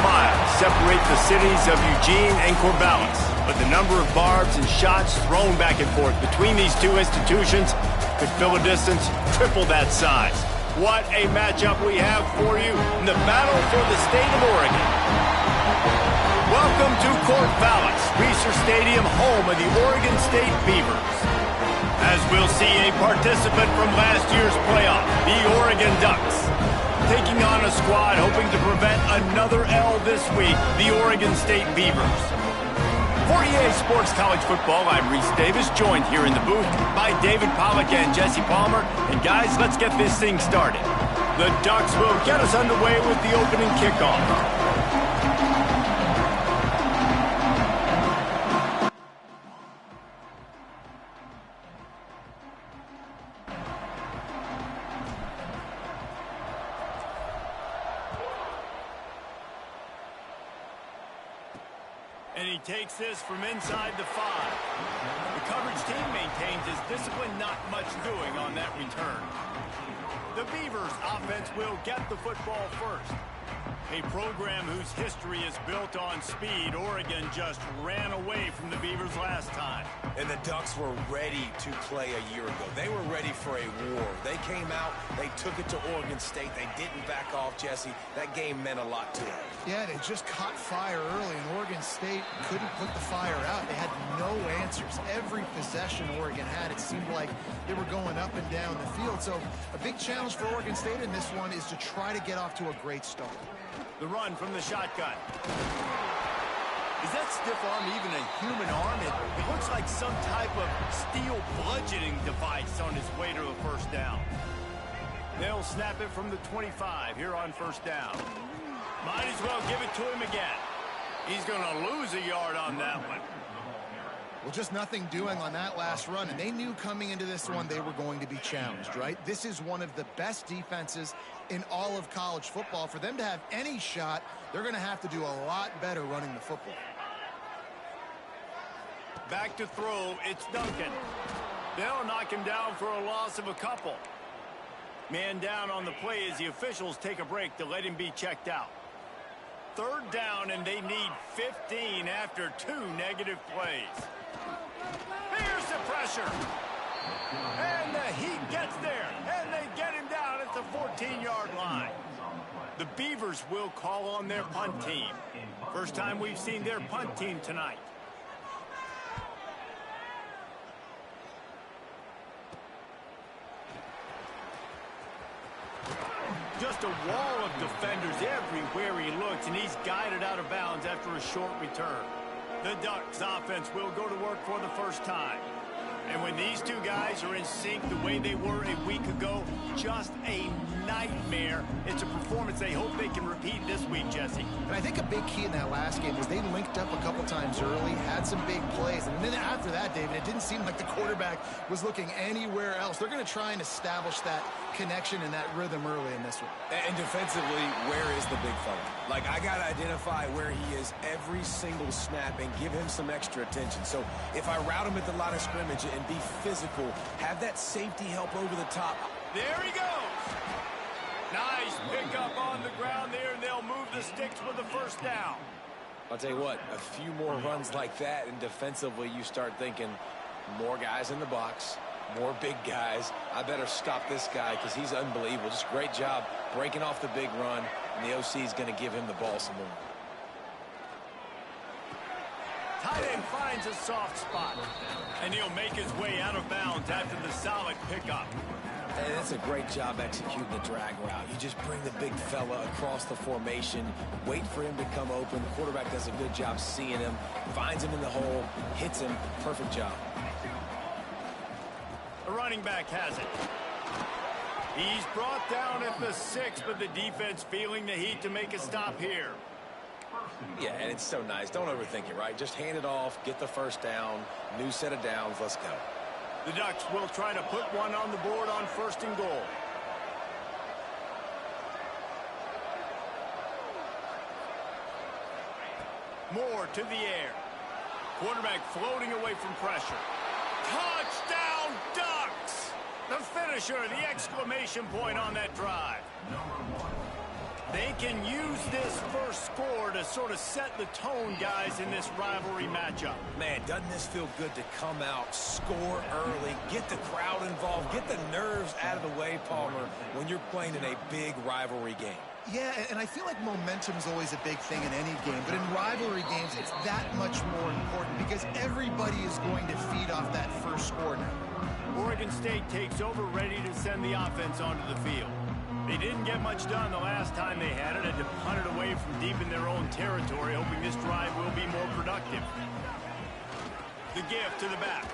miles separate the cities of Eugene and Corvallis, but the number of barbs and shots thrown back and forth between these two institutions could fill a distance triple that size. What a matchup we have for you in the battle for the state of Oregon. Welcome to Corvallis, Reser Stadium, home of the Oregon State Beavers. As we'll see a participant from last year's playoff, the Oregon Ducks, taking on a squad hoping to prevent another L this week, the Oregon State Beavers. For EA Sports College Football, I'm Reese Davis, joined here in the booth by David Pollack and Jesse Palmer. And guys, let's get this thing started. The Ducks will get us underway with the opening kickoff. And he takes this from inside the 5. The coverage team maintains his discipline, not much doing on that return. The Beavers offense will get the football first. A program whose history is built on speed. Oregon just ran away from the Beavers last time. And the Ducks were ready to play a year ago. They were ready for a war. They came out, they took it to Oregon State. They didn't back off, Jesse. That game meant a lot to them. Yeah, they just caught fire early, and Oregon State couldn't put the fire out. They had no answers. Every possession Oregon had, it seemed like they were going up and down the field. So a big challenge for Oregon State in this one is to try to get off to a great start. The run from the shotgun. Is that stiff arm even a human arm? It looks like some type of steel bludgeoning device on his way to a first down. They'll snap it from the 25 here on first down. Might as well give it to him again. He's going to lose a yard on that one. Well, just nothing doing on that last run, and they knew coming into this one they were going to be challenged, right? This is one of the best defenses in all of college football. For them to have any shot, they're going to have to do a lot better running the football. Back to throw, it's Duncan. They'll knock him down for a loss of a couple. Man down on the play as the officials take a break to let him be checked out. Third down, and they need 15 after 2 negative plays. Here's the pressure. And the Heat gets there, and they get him down at the 14-yard line. The Beavers will call on their punt team. First time we've seen their punt team tonight. Just a wall of defenders everywhere he looks, and he's guided out of bounds after a short return. The Ducks offense will go to work for the first time. And when these two guys are in sync the way they were a week ago, just a nightmare. It's a performance they hope they can repeat this week, Jesse. And I think a big key in that last game was they linked up a couple times early, had some big plays. And then after that, David, it didn't seem like the quarterback was looking anywhere else. They're going to try and establish that connection and that rhythm early in this one. And defensively, where is the big fella? Like, I got to identify where he is every single snap and give him some extra attention. So if I route him at the line of scrimmage and be physical, have that safety help over the top. There he goes. Nice pickup on the ground there, and they'll move the sticks with the first down. I'll tell you what, a few more runs like that, and defensively you start thinking more guys in the box, more big guys. I better stop this guy because he's unbelievable. Just great job breaking off the big run, and the OC is going to give him the ball some more. Tight end finds a soft spot, and he'll make his way out of bounds after the solid pickup. And that's a great job executing the drag route. You just bring the big fella across the formation, wait for him to come open. The quarterback does a good job seeing him, finds him in the hole, hits him. Perfect job. The running back has it. He's brought down at the 6, but the defense feeling the heat to make a stop here. Yeah, and it's so nice. Don't overthink it, right? Just hand it off, get the first down, new set of downs, let's go. The Ducks will try to put one on the board on 1st and goal. Moore to the air. Quarterback floating away from pressure. Touchdown, Ducks! The finisher, the exclamation point on that drive. They They can use this first score to sort of set the tone, guys, in this rivalry matchup. Man, doesn't this feel good to come out, score early, get the crowd involved, get the nerves out of the way, Palmer, when you're playing in a big rivalry game? Yeah, and I feel like momentum's always a big thing in any game, but in rivalry games, it's that much more important because everybody is going to feed off that first score now. Oregon State takes over, ready to send the offense onto the field. They didn't get much done the last time they had to punt it away from deep in their own territory, hoping this drive will be more productive. The give to the back.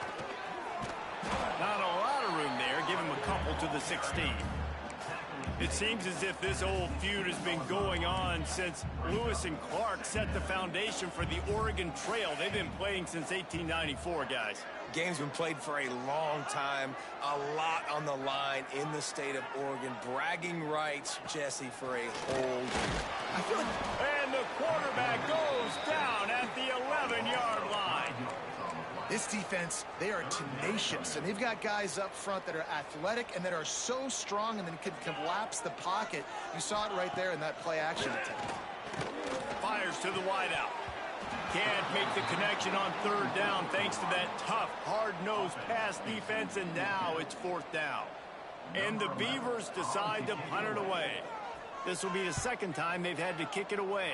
Not a lot of room there. Give him a couple to the 16. It seems as if this old feud has been going on since Lewis and Clark set the foundation for the Oregon Trail. They've been playing since 1894, guys. Game's been played for a long time, a lot on the line in the state of Oregon. Bragging rights, Jesse, for a whole year. I feel like... And the quarterback goes down at the 11-yard line. This defense, they are tenacious, and they've got guys up front that are athletic and that are so strong and then can collapse the pocket. You saw it right there in that play-action attempt. Fires to the wideout. Can't make the connection on third down thanks to that tough, hard-nosed pass defense, and now it's fourth down. And the Beavers decide to punt it away. This will be the second time they've had to kick it away.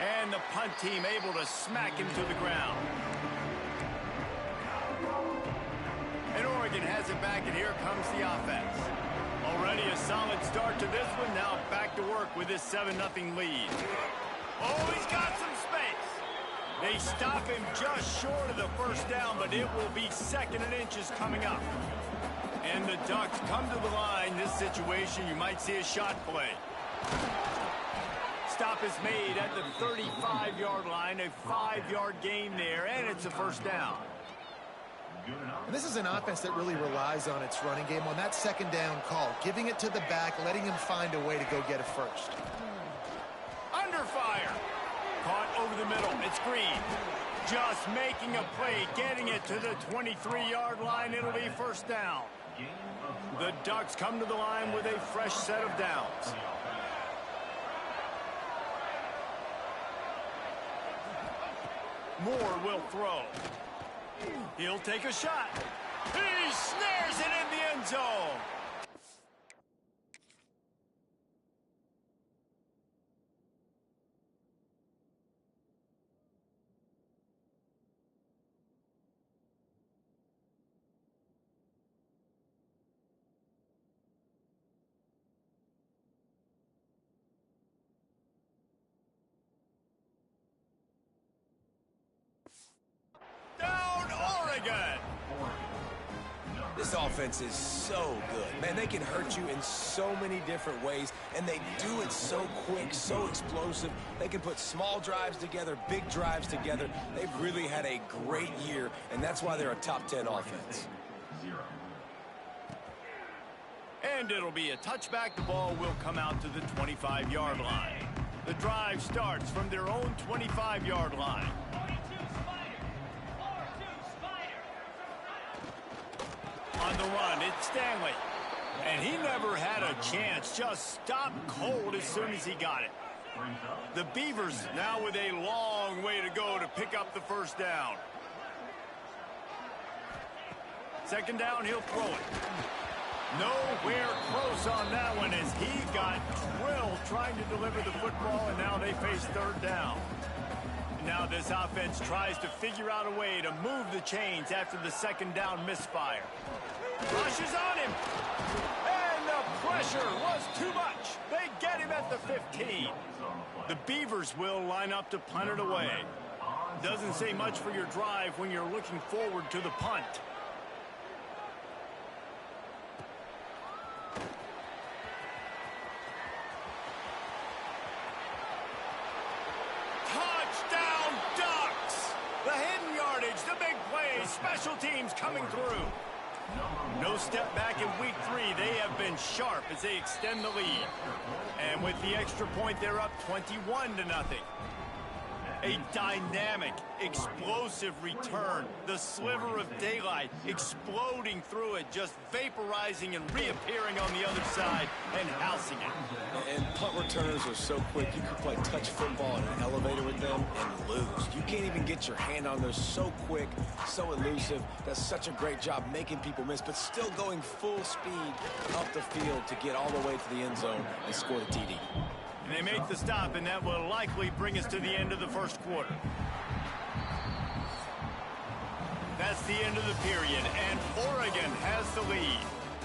And the punt team able to smack him to the ground. And Oregon has it back, and here comes the offense. Already a solid start to this one. Now back to work with this 7-0 lead. Oh, he's got some space. They stop him just short of the first down, but it will be second and inches coming up. And the Ducks come to the line. This situation, you might see a shot play. Stop is made at the 35-yard line, a 5-yard gain there, and it's a first down. And this is an offense that really relies on its running game on that second down call, giving it to the back, letting him find a way to go get a first. Under fire. Caught over the middle. It's Green. Just making a play, getting it to the 23-yard line. It'll be first down. The Ducks come to the line with a fresh set of downs. Moore will throw. He'll take a shot. He snares it in the end zone. This offense is so good. Man, they can hurt you in so many different ways, and they do it so quick, so explosive. They can put small drives together, big drives together. They've really had a great year, and that's why they're a top 10 offense. And it'll be a touchback. The ball will come out to the 25-yard line. The drive starts from their own 25-yard line. On the run, it's Stanley. And he never had a chance. Just stopped cold as soon as he got it. The Beavers now with a long way to go to pick up the first down. Second down, he'll throw it. Nowhere close on that one as he got drilled trying to deliver the football, and now they face third down. Now this offense tries to figure out a way to move the chains after the second down misfire. Rushes on him. And the pressure was too much. They get him at the 15. The Beavers will line up to punt it away. Doesn't say much for your drive when you're looking forward to the punt. Touchdown Ducks! The hidden yardage, the big plays, special teams coming through. No step back in week 3. They have been sharp as they extend the lead. And with the extra point, they're up 21-0. A dynamic, explosive return. The sliver of daylight exploding through it, just vaporizing and reappearing on the other side and housing it. And punt returners are so quick, you can play touch football in an elevator with them and lose. You can't even get your hand on them. So quick, so elusive. Does such a great job making people miss, but still going full speed up the field to get all the way to the end zone and score the TD. And they make the stop, and that will likely bring us to the end of the first quarter. That's the end of the period, and Oregon has the lead.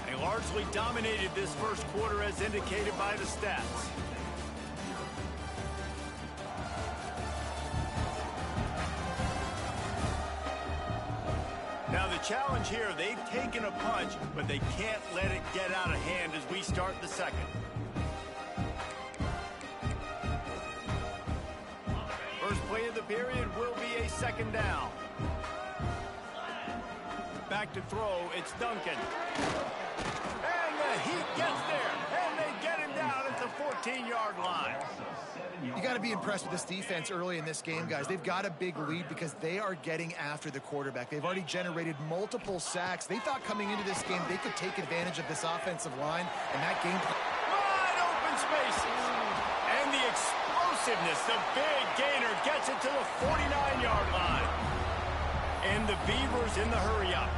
They largely dominated this first quarter as indicated by the stats. Now the challenge here, they've taken a punch, but they can't let it get out of hand as we start the second. First play of the period will be a second down. Back to throw, it's Duncan. And the Heat gets there, and they get him down at the 14-yard line. You got to be impressed with this defense early in this game, guys. They've got a big lead because they are getting after the quarterback. They've already generated multiple sacks. They thought coming into this game they could take advantage of this offensive line, and that game... Wide open spaces. And the explosiveness, the big gainer gets it to the 49-yard line. And the Beavers in the hurry-up.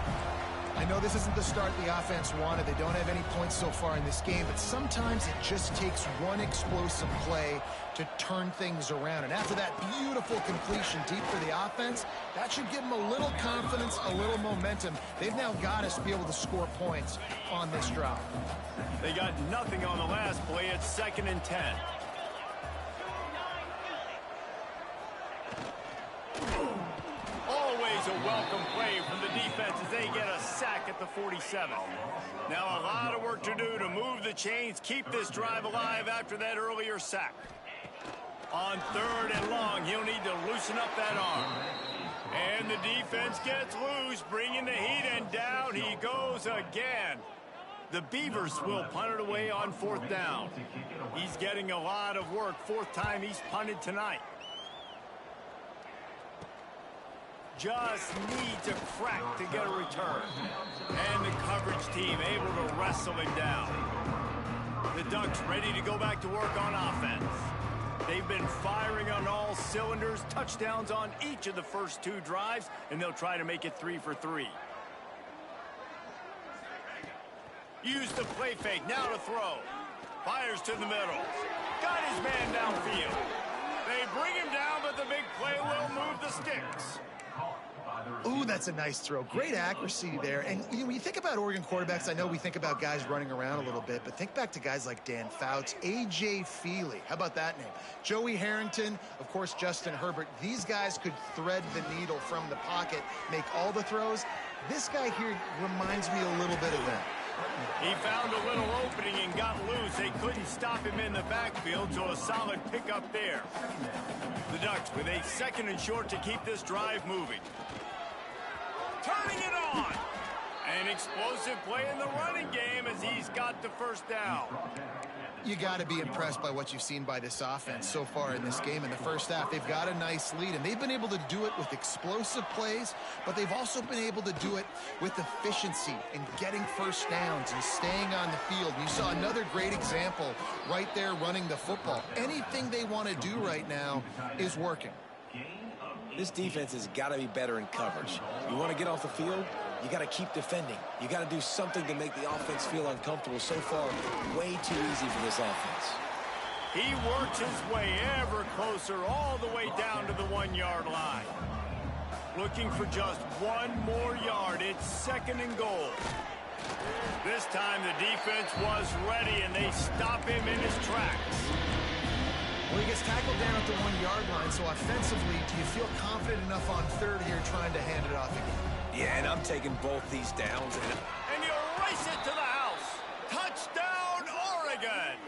I know this isn't the start the offense wanted. They don't have any points so far in this game, but sometimes it just takes one explosive play to turn things around. And after that beautiful completion deep for the offense, that should give them a little confidence, a little momentum. They've now got us to be able to score points on this drive. They got nothing on the last play. It's 2nd and 10. Always a welcome play from the defense as they get a sack at the 47. Now a lot of work to do to move the chains, keep this drive alive after that earlier sack. On 3rd and long, he'll need to loosen up that arm. And the defense gets loose, bringing the heat, and down he goes again. The Beavers will punt it away on 4th down. He's getting a lot of work. 4th time he's punted tonight. Just needs a crack to get a return. And the coverage team able to wrestle him down. The Ducks ready to go back to work on offense. They've been firing on all cylinders, touchdowns on each of the first 2 drives, and they'll try to make it 3 for 3. Use the play fake, now to throw. Fires to the middle. Got his man downfield. They bring him down, but the big play will move the sticks. Ooh, that's a nice throw. Great accuracy there. And when you think about Oregon quarterbacks, I know we think about guys running around a little bit, but think back to guys like Dan Fouts, A.J. Feely. How about that name? Joey Harrington, of course, Justin Herbert. These guys could thread the needle from the pocket, make all the throws. This guy here reminds me a little bit of them. He found a little opening and got loose. They couldn't stop him in the backfield, so a solid pickup there. The Ducks with a 2nd and short to keep this drive moving. Turning it on. An explosive play in the running game as he's got the 1st down. You got to be impressed by what you've seen by this offense so far in this game. In the first half, they've got a nice lead, and they've been able to do it with explosive plays, but they've also been able to do it with efficiency and getting 1st downs and staying on the field. You saw another great example right there running the football. Anything they want to do right now is working. This defense has got to be better in coverage. You want to get off the field, you got to keep defending. You got to do something to make the offense feel uncomfortable. So far, way too easy for this offense. He works his way ever closer all the way down to the 1-yard line. Looking for just 1 more yard. It's 2nd and goal. This time the defense was ready, and they stop him in his tracks. Well, he gets tackled down at the 1-yard line, so offensively, do you feel confident enough on 3rd here trying to hand it off again? Yeah, and I'm taking both these downs. And you race it to the house. Touchdown, Oregon!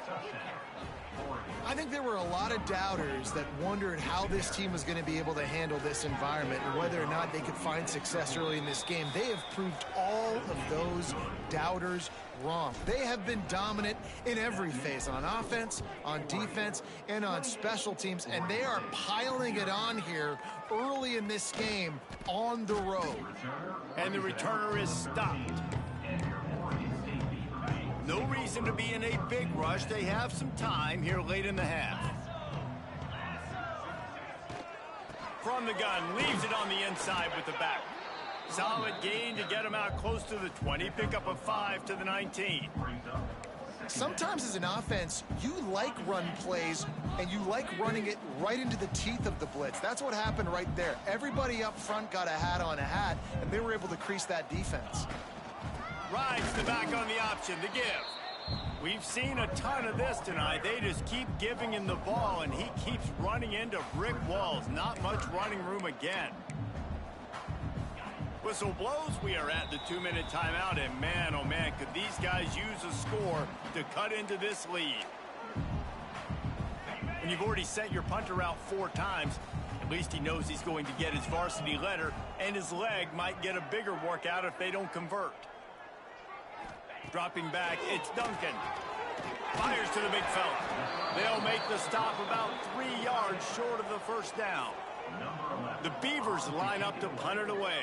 I think there were a lot of doubters that wondered how this team was going to be able to handle this environment and whether or not they could find success early in this game. They have proved all of those doubters wrong. They have been dominant in every phase, on offense, on defense, and on special teams, and they are piling it on here early in this game on the road. And the returner is stopped. No reason to be in a big rush. They have some time here late in the half. From the gun, leaves it on the inside with the back. Solid gain to get him out close to the 20. Pick up a 5 to the 19. Sometimes as an offense, you like run plays, and you like running it right into the teeth of the blitz. That's what happened right there. Everybody up front got a hat on a hat, and they were able to crease that defense. Rides the back on the option to give. We've seen a ton of this tonight. They just keep giving him the ball, and he keeps running into brick walls. Not much running room again. Whistle blows. We are at the 2-minute timeout, and man, oh man, could these guys use a score to cut into this lead. When you've already sent your punter out 4 times, at least he knows he's going to get his varsity letter, and his leg might get a bigger workout if they don't convert. Dropping back, it's Duncan. Fires to the big fella. They'll make the stop about 3 yards short of the first down. The Beavers line up to punt it away.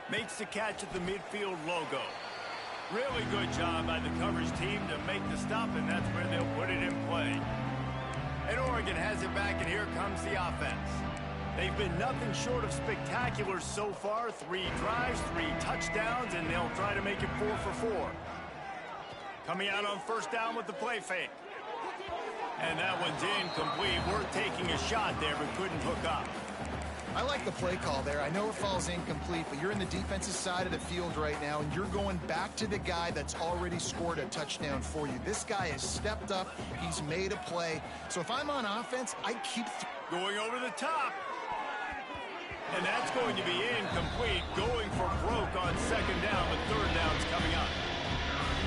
Makes the catch at the midfield logo. Really good job by the coverage team to make the stop, and that's where they'll put it in play. And Oregon has it back, and here comes the offense. They've been nothing short of spectacular so far. 3 drives, 3 touchdowns, and they'll try to make it 4 for 4. Coming out on first down with the play fake. And that one's incomplete. Worth taking a shot there, but couldn't hook up. I like the play call there. I know it falls incomplete, but you're in the defensive side of the field right now, and you're going back to the guy that's already scored a touchdown for you. This guy has stepped up. He's made a play. So if I'm on offense, I keep going over the top. And that's going to be incomplete. Going for broke on second down, but third down's coming up.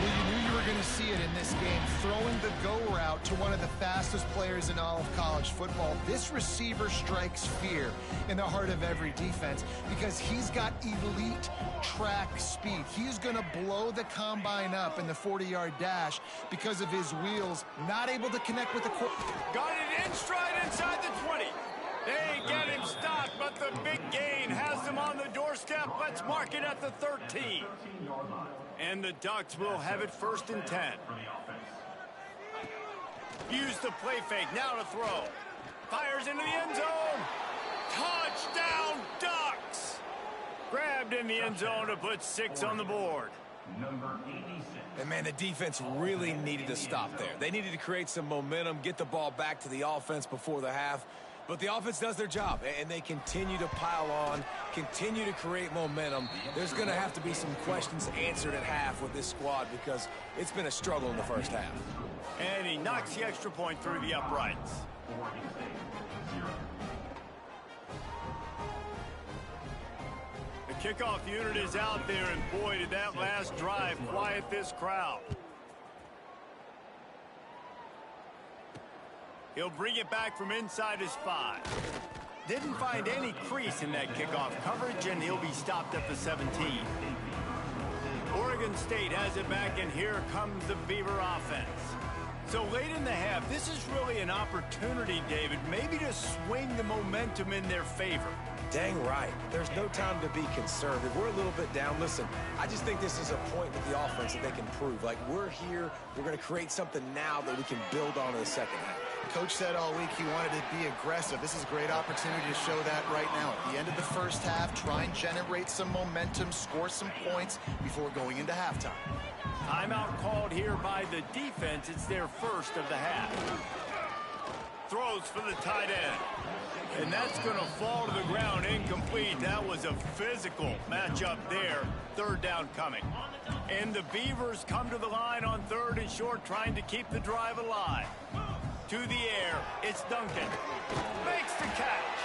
Well, you knew you were going to see it in this game. Throwing the go route to one of the fastest players in all of college football. This receiver strikes fear in the heart of every defense because he's got elite track speed. He's going to blow the combine up in the 40-yard dash because of his wheels. Not able to connect with the got it in stride inside the 20. They get him stopped, but the big gain has them on the doorstep. Let's mark it at the 13. And the Ducks will have it 1st and 10. Use the play fake, now to throw. Fires into the end zone. Touchdown, Ducks! Grabbed in the end zone to put 6 on the board. And man, the defense really needed to stop there. They needed to create some momentum, get the ball back to the offense before the half. But the offense does their job, and they continue to pile on, continue to create momentum. There's going to have to be some questions answered at half with this squad because it's been a struggle in the first half. And he knocks the extra point through the uprights. The kickoff unit is out there, and boy, did that last drive quiet this crowd. He'll bring it back from inside his 5. Didn't find any crease in that kickoff coverage, and he'll be stopped at the 17. Oregon State has it back, and here comes the Beaver offense. So late in the half, this is really an opportunity, David, maybe to swing the momentum in their favor. Dang right. There's no time to be conservative. We're a little bit down. Listen, I just think this is a point with the offense that they can prove. Like, we're here. We're going to create something now that we can build on in the second half. Coach said all week he wanted to be aggressive. This is a great opportunity to show that right now. At the end of the first half, try and generate some momentum, score some points before going into halftime. Timeout called here by the defense. It's their first of the half. Throws for the tight end. And that's going to fall to the ground incomplete. That was a physical matchup there. Third down coming. And the Beavers come to the line on 3rd and short, trying to keep the drive alive. To the air, it's Duncan. Makes the catch.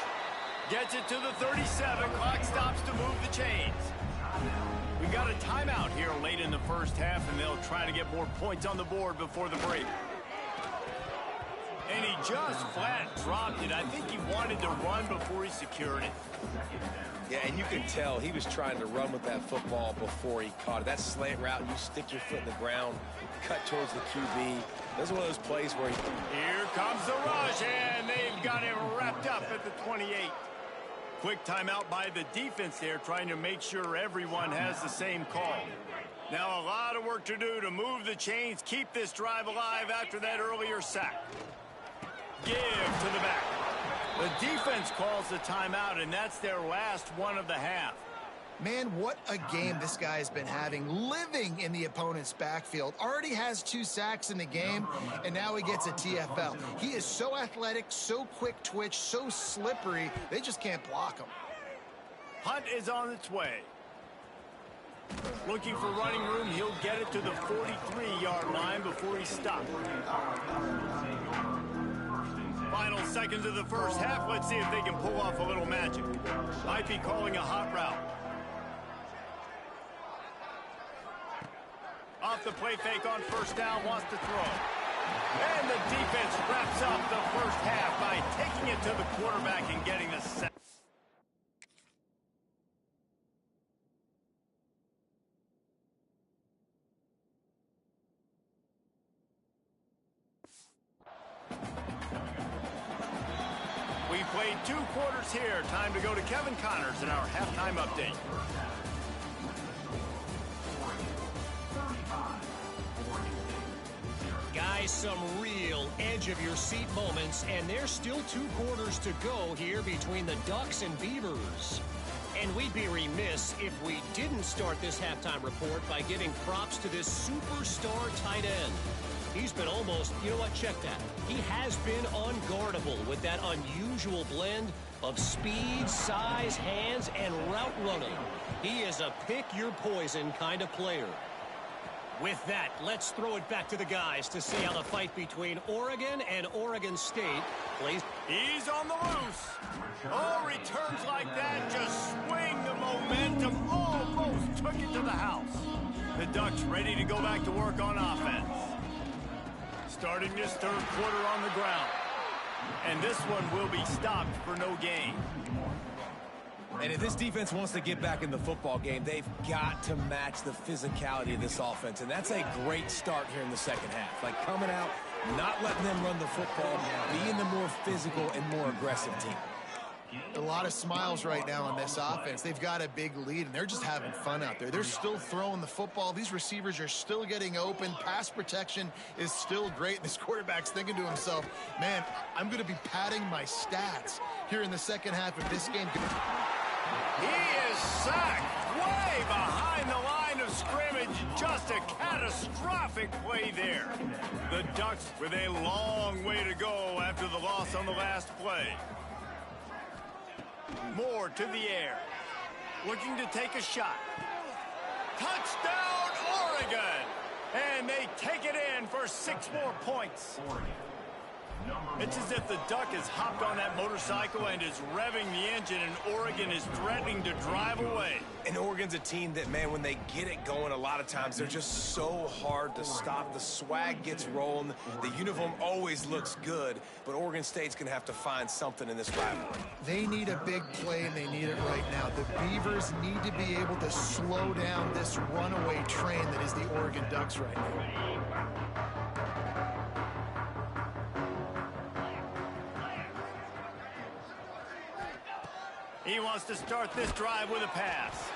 Gets it to the 37. Clock stops to move the chains. We got a timeout here late in the first half, and they'll try to get more points on the board before the break. And he just flat dropped it. I think he wanted to run before he secured it. Yeah, and you can tell he was trying to run with that football before he caught it. That slant route, you stick your foot in the ground, cut towards the QB. This is one of those plays where Here comes the rush, and they've got him wrapped up at the 28. Quick timeout by the defense there, trying to make sure everyone has the same call. Now a lot of work to do to move the chains, keep this drive alive after that earlier sack. Give to the back. The defense calls the timeout, and that's their last one of the half. Man, what a game this guy has been having, living in the opponent's backfield. Already has 2 sacks in the game, and now he gets a TFL. He is so athletic, so quick twitch, so slippery, they just can't block him. Hunt is on its way. Looking for running room, he'll get it to the 43-yard line before he stopped. Final seconds of the first half. Let's see if they can pull off a little magic. Might be calling a hot route. Off the play fake on first down, wants to throw. And the defense wraps up the first half by taking it to the quarterback and getting the sack. We played 2 quarters here. Time to go to Kevin Connors in our halftime update. Guys, some real edge-of-your-seat moments, and there's still 2 quarters to go here between the Ducks and Beavers. And we'd be remiss if we didn't start this halftime report by giving props to this superstar tight end. He's been almost, you know what, check that. He has been unguardable with that unusual blend of speed, size, hands, and route running. He is a pick-your-poison kind of player. With that, let's throw it back to the guys to see how the fight between Oregon and Oregon State plays. He's on the loose. Oh, returns like that just swing the momentum. Almost took it to the house. The Ducks ready to go back to work on offense. Starting this third quarter on the ground. And this one will be stopped for no gain. And if this defense wants to get back in the football game, they've got to match the physicality of this offense. And that's a great start here in the second half. Like coming out, not letting them run the football, being the more physical and more aggressive team. A lot of smiles right now on this offense. They've got a big lead, and they're just having fun out there. They're still throwing the football. These receivers are still getting open. Pass protection is still great. This quarterback's thinking to himself, man, I'm going to be padding my stats here in the second half of this game. He is sacked way behind the line of scrimmage. Just a catastrophic play there. The Ducks with a long way to go after the loss on the last play. Moore to the air. Looking to take a shot. Touchdown, Oregon! And they take it in for 6 more points. It's as if the Duck has hopped on that motorcycle and is revving the engine, and Oregon is threatening to drive away. And Oregon's a team that, man, when they get it going, a lot of times they're just so hard to stop. The swag gets rolling. The uniform always looks good, but Oregon State's going to have to find something in this rivalry. They need a big play, and they need it right now. The Beavers need to be able to slow down this runaway train that is the Oregon Ducks right now. He wants to start this drive with a pass.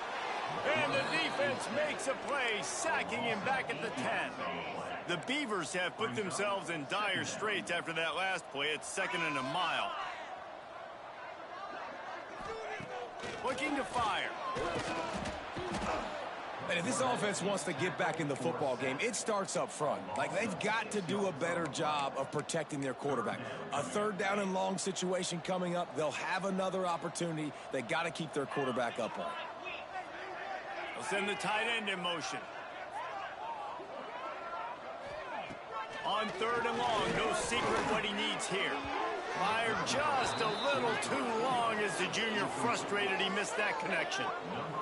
And the defense makes a play, sacking him back at the 10. The Beavers have put themselves in dire straits after that last play. It's 2nd and a mile. Looking to fire. And if this offense wants to get back in the football game, it starts up front. Like, they've got to do a better job of protecting their quarterback. A 3rd down and long situation coming up. They'll have another opportunity. They got to keep their quarterback upright. They'll send the tight end in motion. On 3rd and long, no secret what he needs here. Fired just a little too long as the junior frustrated he missed that connection.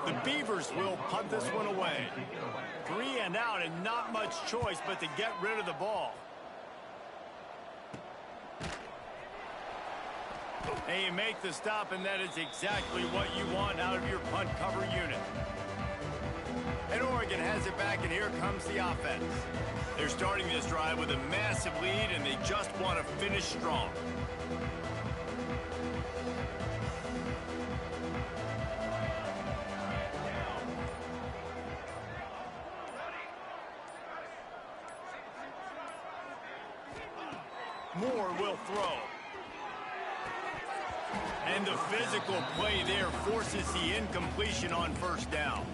The Beavers will punt this one away. 3 and out and not much choice but to get rid of the ball. And you make the stop, and that is exactly what you want out of your punt cover unit. And Oregon has it back, and here comes the offense. They're starting this drive with a massive lead, and they just want to finish strong. Moore will throw. And the physical play there forces the incompletion on first down.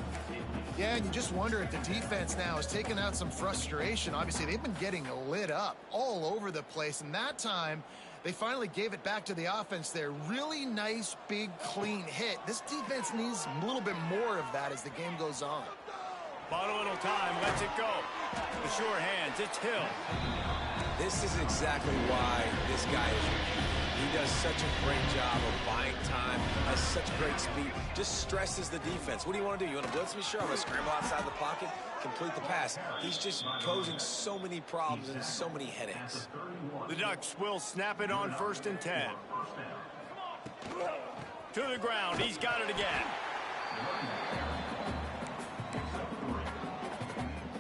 Yeah, and you just wonder if the defense now has taken out some frustration. Obviously, they've been getting lit up all over the place, and that time they finally gave it back to the offense there. Really nice, big, clean hit. This defense needs a little bit more of that as the game goes on. Bought a little time, lets it go. The sure hands, it's Hill. This is exactly why this guy is reviewed. He does such a great job of buying time, has such great speed, just stresses the defense. What do you want to do? You want to blitz me? Sure, I'm going to scramble outside the pocket, complete the pass. He's just posing so many problems and so many headaches. The Ducks will snap it on 1st and 10. To the ground, he's got it again.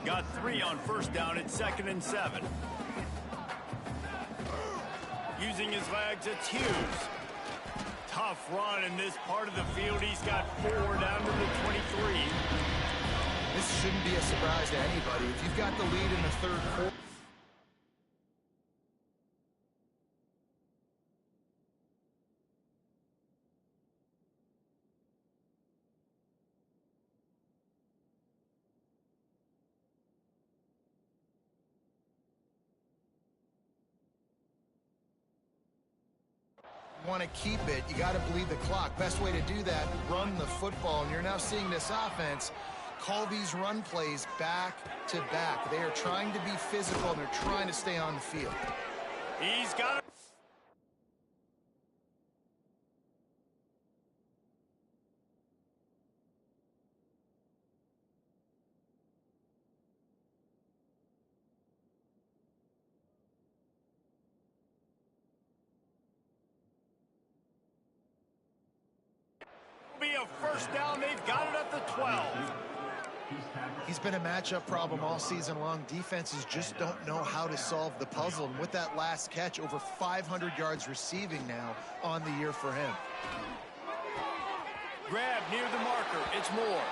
Got 3 on 1st down at 2nd and 7. Using his legs, it's Hughes. Tough run in this part of the field. He's got 4 down to the 23. This shouldn't be a surprise to anybody. If you've got the lead in the third quarter. Want to keep it, you got to bleed the clock. Best way to do that, run the football. And you're now seeing this offense call these run plays back to back. They are trying to be physical, and they're trying to stay on the field. He's got it. Be a first down. They've got it at the 12. He's been a matchup problem all season long. Defenses just don't know how to solve the puzzle. And with that last catch, over 500 yards receiving now on the year for him. Grab near the marker. It's Moore.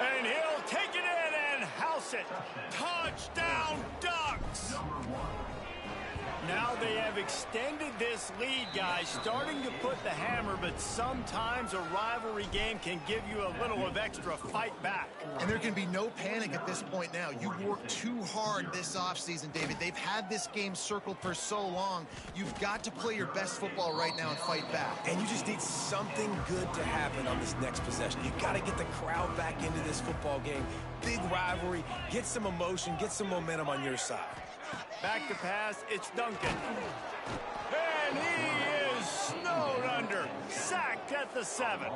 And he'll take it in and house it. Touchdown, Ducks! Now they have extended this lead, guys, starting to put the hammer, but sometimes a rivalry game can give you a little of extra fight back. And there can be no panic at this point now. You worked too hard this offseason, David. They've had this game circled for so long. You've got to play your best football right now and fight back. And you just need something good to happen on this next possession. You got to get the crowd back into this football game. Big rivalry, get some emotion, get some momentum on your side. Back to pass, it's Duncan. And he is snowed under, sacked at the 7.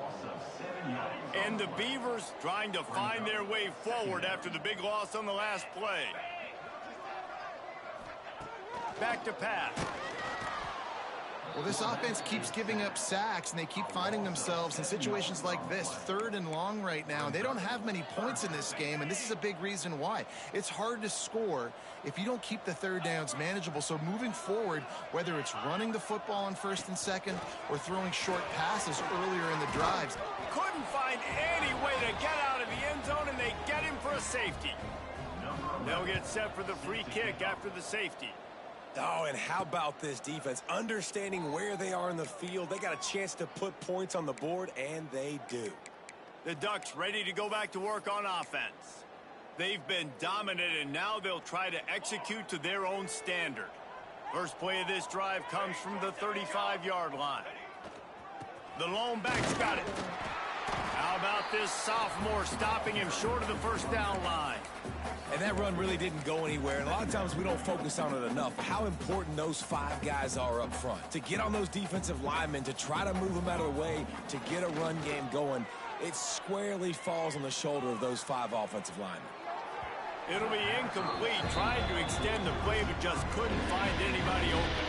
And the Beavers trying to find their way forward after the big loss on the last play. Back to pass. Well, this offense keeps giving up sacks, and they keep finding themselves in situations like this, 3rd and long right now. They don't have many points in this game, and this is a big reason why. It's hard to score if you don't keep the 3rd downs manageable. So moving forward, whether it's running the football on 1st and 2nd or throwing short passes earlier in the drives. Couldn't find any way to get out of the end zone, and they get him for a safety. They'll get set for the free kick after the safety. Oh, and how about this defense? Understanding where they are in the field. They got a chance to put points on the board, and they do. The Ducks ready to go back to work on offense. They've been dominant, and now they'll try to execute to their own standard. First play of this drive comes from the 35-yard line. The lone back's got it. Out How about this sophomore stopping him short of the first down line? And that run really didn't go anywhere. And a lot of times we don't focus on it enough. How important those 5 guys are up front. To get on those defensive linemen, to try to move them out of the way, to get a run game going, it squarely falls on the shoulder of those 5 offensive linemen. It'll be incomplete. Tried to extend the play, but just couldn't find anybody open.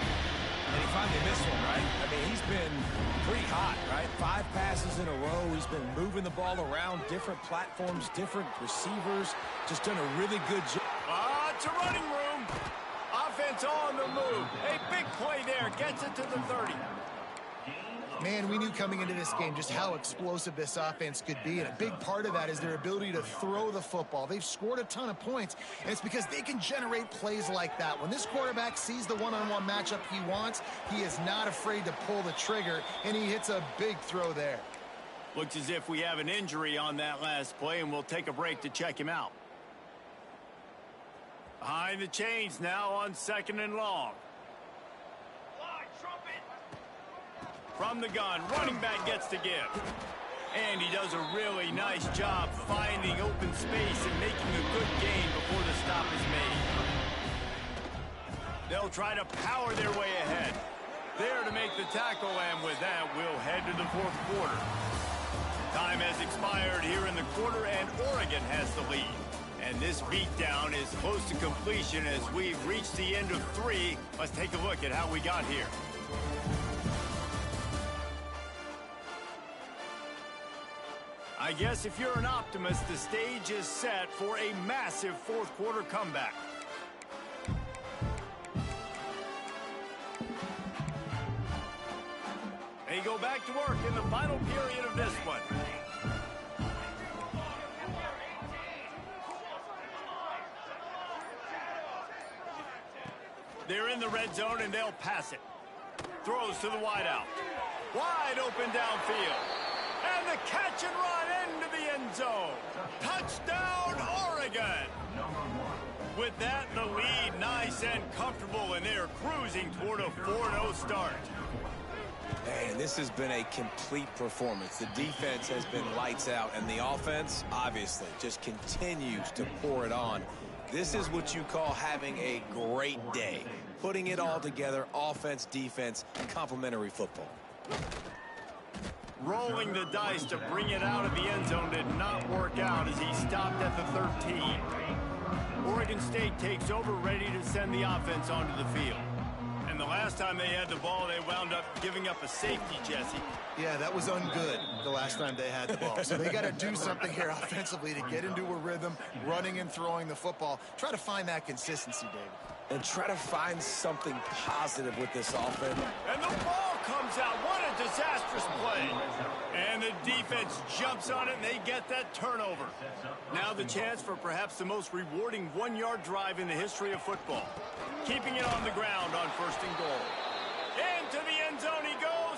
And he finally missed one, right? I mean, he's been pretty hot, right? 5 passes in a row. He's been moving the ball around different platforms, different receivers. Just done a really good job. It's a running room. Offense on the move. A big play there. Gets it to the 30. Man, we knew coming into this game just how explosive this offense could be, and a big part of that is their ability to throw the football. They've scored a ton of points, and it's because they can generate plays like that. When this quarterback sees the one-on-one matchup he wants, he is not afraid to pull the trigger, and he hits a big throw there. Looks as if we have an injury on that last play, and we'll take a break to check him out. Behind the chains now on 2nd and long. From the gun, running back gets to give. And he does a really nice job finding open space and making a good gain before the stop is made. They'll try to power their way ahead. There to make the tackle, and with that, we'll head to the 4th quarter. Time has expired here in the quarter, and Oregon has the lead. And this beatdown is close to completion as we've reached the end of 3. Let's take a look at how we got here. I guess if you're an optimist, the stage is set for a massive 4th quarter comeback. They go back to work in the final period of this one. They're in the red zone and they'll pass it. Throws to the wideout. Wide open downfield. And the catch and run into the end zone. Touchdown, Oregon. With that, the lead nice and comfortable, and they're cruising toward a 4-0 start. And this has been a complete performance. The defense has been lights out, and the offense, obviously, just continues to pour it on. This is what you call having a great day. Putting it all together, offense, defense, complementary football. Rolling the dice to bring it out of the end zone did not work out as he stopped at the 13. Oregon State takes over, ready to send the offense onto the field. And the last time they had the ball, they wound up giving up a safety, Jesse. Yeah, that was ungood the last time they had the ball. So they got to do something here offensively to get into a rhythm, running and throwing the football. Try to find that consistency, David. And try to find something positive with this offense. And the ball comes out. What a disastrous play. And the defense jumps on it, and they get that turnover. Now the chance for perhaps the most rewarding one-yard drive in the history of football. Keeping it on the ground on 1st and goal. Into the end zone he goes.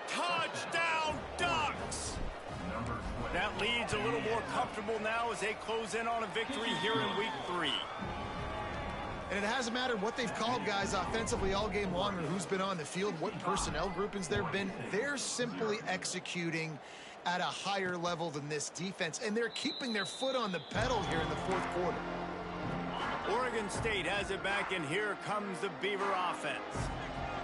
Touchdown, Ducks. That lead's a little more comfortable now as they close in on a victory here in week 3. And it hasn't mattered what they've called guys offensively all game long or who's been on the field, what personnel groupings there have been. They're simply executing at a higher level than this defense, and they're keeping their foot on the pedal here in the 4th quarter. Oregon State has it back, and here comes the Beaver offense.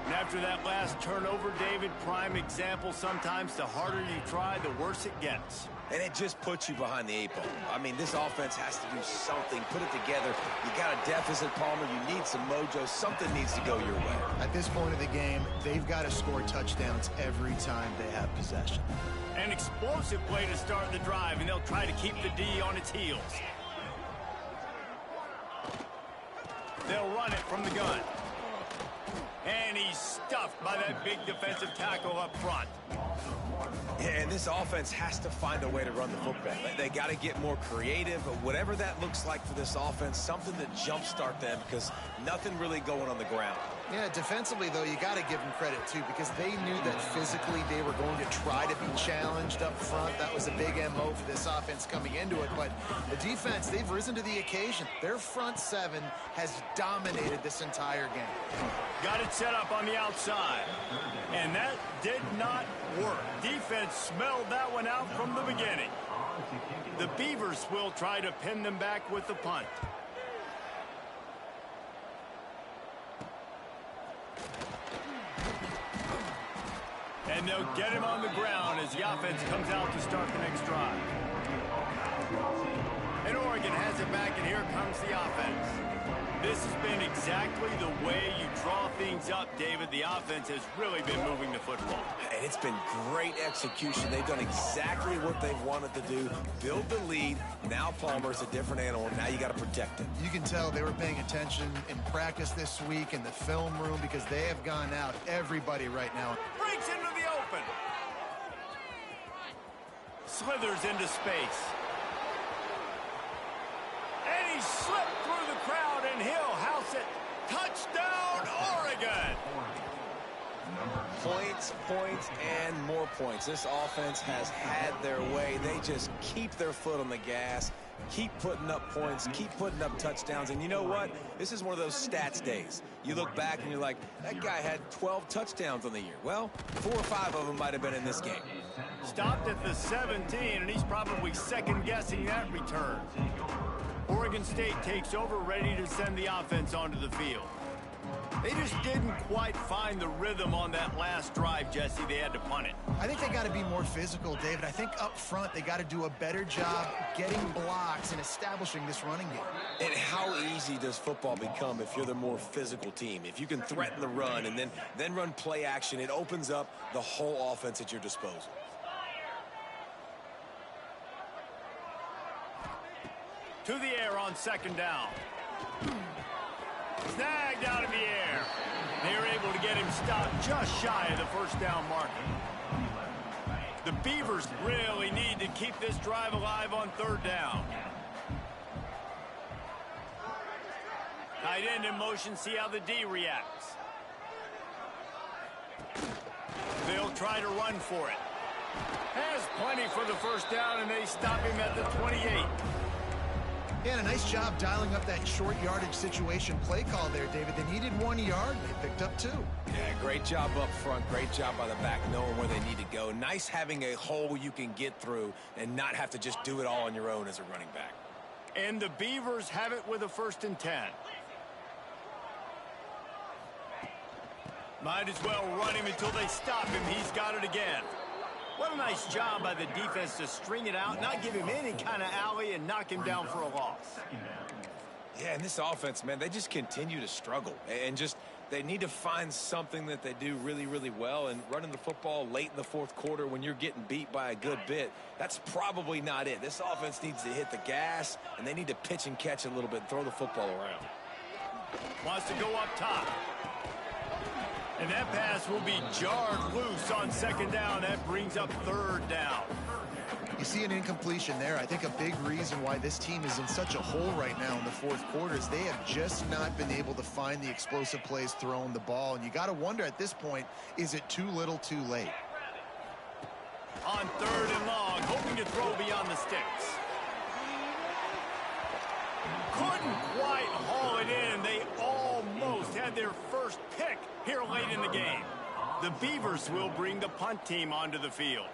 And after that last turnover, David, prime example, sometimes the harder you try, the worse it gets. And it just puts you behind the 8 ball. I mean, this offense has to do something. Put it together. You got a deficit, Palmer. You need some mojo. Something needs to go your way. At this point of the game, they've got to score touchdowns every time they have possession. An explosive play to start the drive, and they'll try to keep the D on its heels. They'll run it from the gun. And he's stuffed by that big defensive tackle up front. Yeah, and this offense has to find a way to run the football. They got to get more creative, whatever that looks like for this offense, something to jumpstart them because nothing really going on the ground. Yeah, defensively, though, you got to give them credit, too, because they knew that physically they were going to try to be challenged up front. That was a big MO for this offense coming into it. But the defense, they've risen to the occasion. Their front seven has dominated this entire game. Got it set up on the outside. And that did not work. Defense smelled that one out from the beginning. The Beavers will try to pin them back with the punt. And they'll get him on the ground as the offense comes out to start the next drive. And Oregon has it back, and here comes the offense. This has been exactly the way you draw things up, David. The offense has really been moving the football. And it's been great execution. They've done exactly what they've wanted to do. Build the lead. Now Palmer's a different animal. Now you got to protect him. You can tell they were paying attention in practice this week in the film room because they have gone out everybody right now. Breaks into the open. Slithers into space. And he slipped through the crowd, and he'll house it. Touchdown, Oregon! Points, points, and more points. This offense has had their way. They just keep their foot on the gas, keep putting up points, keep putting up touchdowns. And you know what? This is one of those stats days. You look back and you're like, that guy had 12 touchdowns on the year. Well, 4 or 5 of them might have been in this game. Stopped at the 17, and he's probably second-guessing that return. Oregon State takes over, ready to send the offense onto the field. They just didn't quite find the rhythm on that last drive, Jesse. They had to punt it. I think they got to be more physical, David. I think up front they got to do a better job getting blocks and establishing this running game. And how easy does football become if you're the more physical team? If you can threaten the run and then run play action, it opens up the whole offense at your disposal. To the air on second down. Snagged out of the air. They were able to get him stopped just shy of the first down marker. The Beavers really need to keep this drive alive on third down. Tight end in motion, see how the D reacts. They'll try to run for it. Has plenty for the first down, and they stop him at the 28. Yeah, and a nice job dialing up that short yardage situation play call there, David. They needed 1 yard, and they picked up 2. Yeah, great job up front. Great job by the back, knowing where they need to go. Nice having a hole you can get through and not have to just do it all on your own as a running back. And the Beavers have it with a 1st and 10. Might as well run him until they stop him. He's got it again. What a nice job by the defense to string it out, not give him any kind of alley, and knock him down for a loss. Yeah, and this offense, man, they just continue to struggle. And just, they need to find something that they do really, really well. And running the football late in the 4th quarter when you're getting beat by a good bit, that's probably not it. This offense needs to hit the gas, and they need to pitch and catch a little bit and throw the football around. Wants to go up top. And that pass will be jarred loose on second down. That brings up third down. You see an incompletion there. I think a big reason why this team is in such a hole right now in the 4th quarter is they have just not been able to find the explosive plays throwing the ball. And you got to wonder at this point, is it too little too late? On 3rd and long, hoping to throw beyond the sticks. Couldn't quite haul it in. They almost had their first pick here late in the game. The Beavers will bring the punt team onto the field.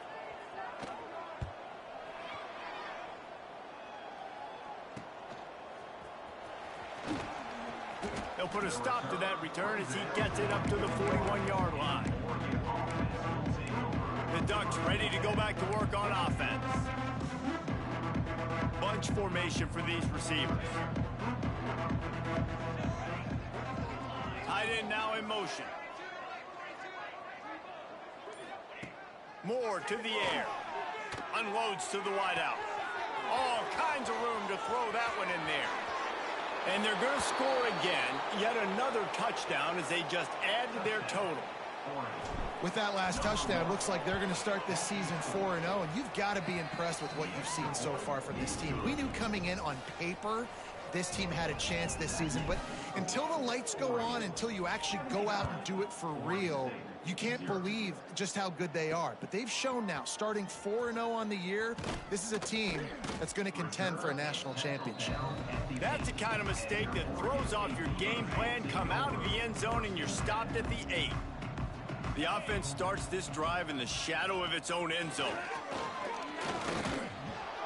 They'll put a stop to that return as he gets it up to the 41-yard line. The Ducks ready to go back to work on offense. Bunch formation for these receivers. Tight end now in motion. Moore to the air. Unloads to the wideout. All kinds of room to throw that one in there. And they're going to score again. Yet another touchdown as they just add to their total. With that last touchdown, it looks like they're going to start this season 4-0, and you've got to be impressed with what you've seen so far from this team. We knew coming in on paper this team had a chance this season, but until the lights go on, until you actually go out and do it for real, you can't believe just how good they are. But they've shown now, starting 4-0 on the year, this is a team that's going to contend for a national championship. That's the kind of mistake that throws off your game plan. Come out of the end zone and you're stopped at the 8. The offense starts this drive in the shadow of its own end zone.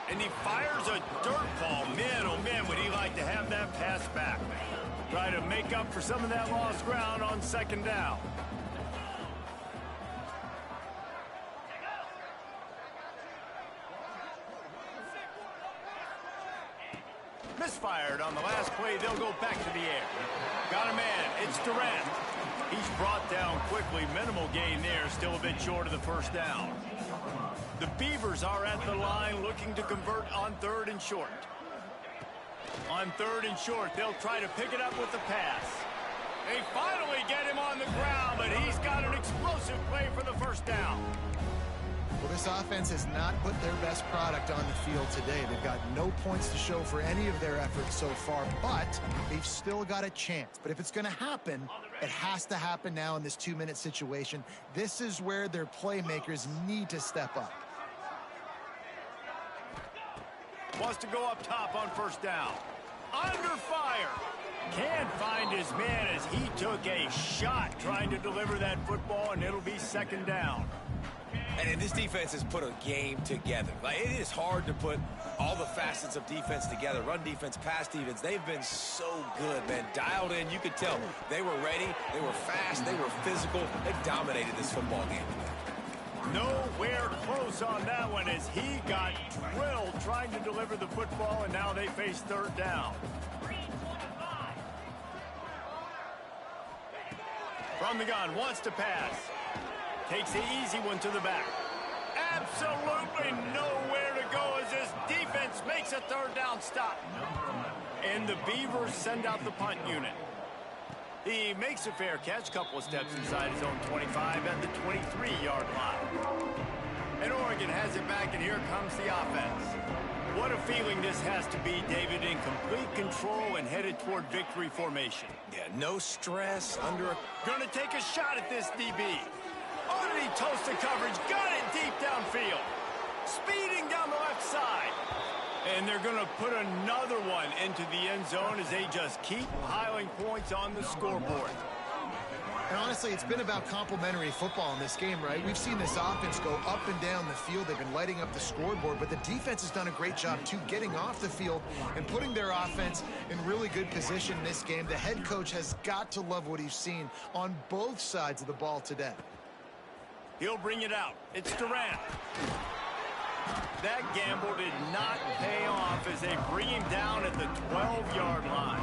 And he fires a dirt ball. Man, oh man, would he like to have that pass back. Try to make up for some of that lost ground on second down. Misfired on the last play. They'll go back to the air. Got a man. It's Durant. He's brought down quickly. Minimal gain there. Still a bit short of the first down. The Beavers are at the line looking to convert on 3rd and short. On 3rd and short, they'll try to pick it up with the pass. They finally get him on the ground, but he's got an explosive play for the first down. Well, this offense has not put their best product on the field today. They've got no points to show for any of their efforts so far, but they've still got a chance. But if it's going to happen, it has to happen now in this 2-minute situation. This is where their playmakers need to step up. Wants to go up top on first down. Under fire. Can't find his man as he took a shot trying to deliver that football, and it'll be second down. And this defense has put a game together. Like, it is hard to put all the facets of defense together. Run defense, pass defense. They've been so good, man. Dialed in. You could tell they were ready. They were fast. They were physical. They dominated this football game. Nowhere close on that one as he got drilled trying to deliver the football, and now they face 3rd down. From the gun, wants to pass. Takes the easy one to the back. Absolutely nowhere to go as this defense makes a 3rd down stop. And the Beavers send out the punt unit. He makes a fair catch, couple of steps inside his own 25 at the 23-yard line. And Oregon has it back, and here comes the offense. What a feeling this has to be, David, in complete control and headed toward victory formation. Yeah, no stress under a... Gonna take a shot at this DB. Underneath toasted coverage, got it deep downfield. Speeding down the left side. And they're going to put another one into the end zone as they just keep piling points on the scoreboard. And honestly, it's been about complementary football in this game, right? We've seen this offense go up and down the field. They've been lighting up the scoreboard, but the defense has done a great job, too, getting off the field and putting their offense in really good position in this game. The head coach has got to love what he's seen on both sides of the ball today. He'll bring it out. It's Durant. That gamble did not pay off as they bring him down at the 12-yard line.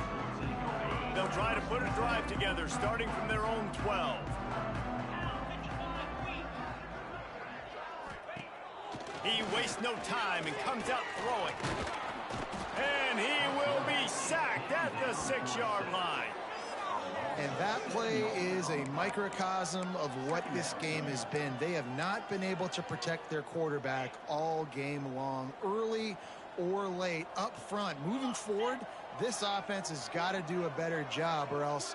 They'll try to put a drive together starting from their own 12. He wastes no time and comes out throwing. And he will be sacked at the 6-yard line. And that play is a microcosm of what this game has been. They have not been able to protect their quarterback all game long, early or late, up front. Moving forward, this offense has got to do a better job or else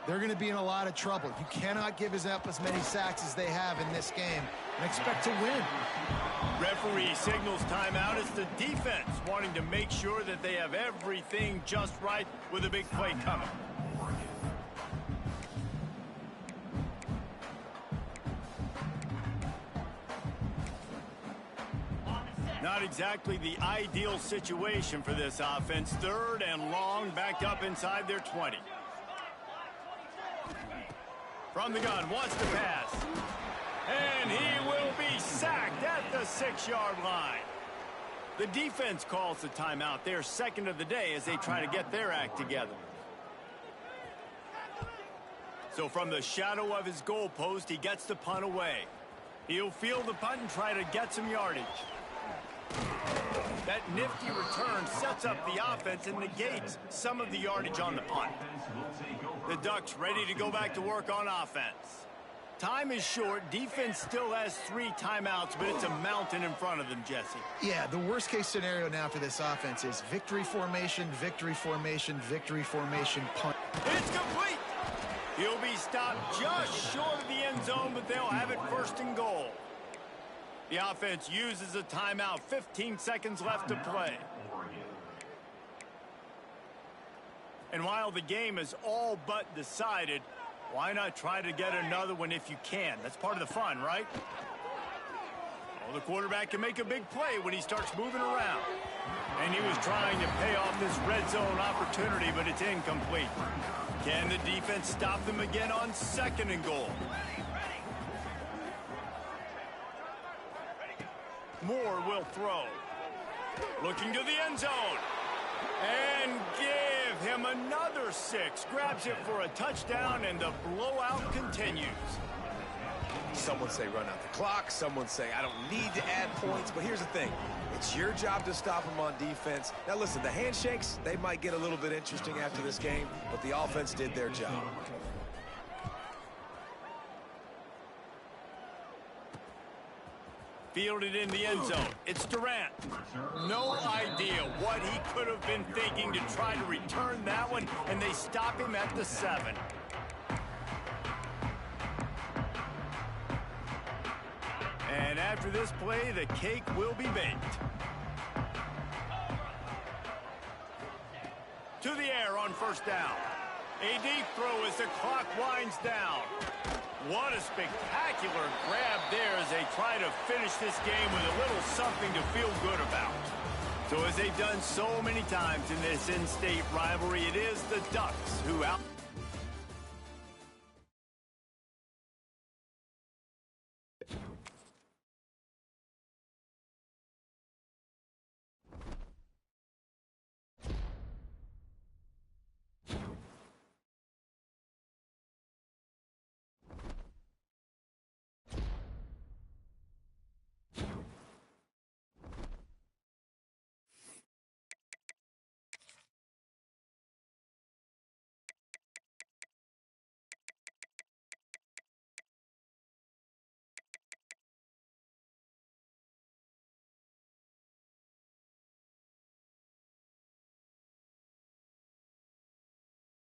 they're going to be in a lot of trouble. You cannot give up as many sacks as they have in this game and expect to win. Referee signals timeout. It's the defense wanting to make sure that they have everything just right with a big play coming. Not exactly the ideal situation for this offense. 3rd and long, backed up inside their 20. From the gun, wants to pass. And he will be sacked at the 6-yard line. The defense calls the timeout. They're second of the day as they try to get their act together. So from the shadow of his goalpost, he gets the punt away. He'll field the punt and try to get some yardage. That nifty return sets up the offense and negates some of the yardage on the punt. The Ducks ready to go back to work on offense. time is short. Defense still has 3 timeouts, but it's a mountain in front of them, Jesse. Yeah, the worst-case scenario now for this offense is victory formation, victory formation, victory formation, punt. It's complete. He'll be stopped just short of the end zone, but they'll have it first and goal. The offense uses a timeout. 15 seconds left to play. And while the game is all but decided, why not try to get another one if you can? That's part of the fun, right? Well, the quarterback can make a big play when he starts moving around. And he was trying to pay off this red zone opportunity, but it's incomplete. Can the defense stop them again on 2nd and goal? Moore will throw. Looking to the end zone. And give him another 6. Grabs it for a touchdown, and the blowout continues. Someone say run out the clock. Someone say I don't need to add points. But here's the thing. It's your job to stop them on defense. Now, listen, the handshakes, they might get a little bit interesting after this game, but the offense did their job. Fielded in the end zone. It's Durant. No idea what he could have been thinking to try to return that one, and they stop him at the 7. And after this play, the cake will be baked. To the air on 1st down. A deep throw as the clock winds down. What a spectacular grab there as they try to finish this game with a little something to feel good about. So as they've done so many times in this in-state rivalry, it is the Ducks who out...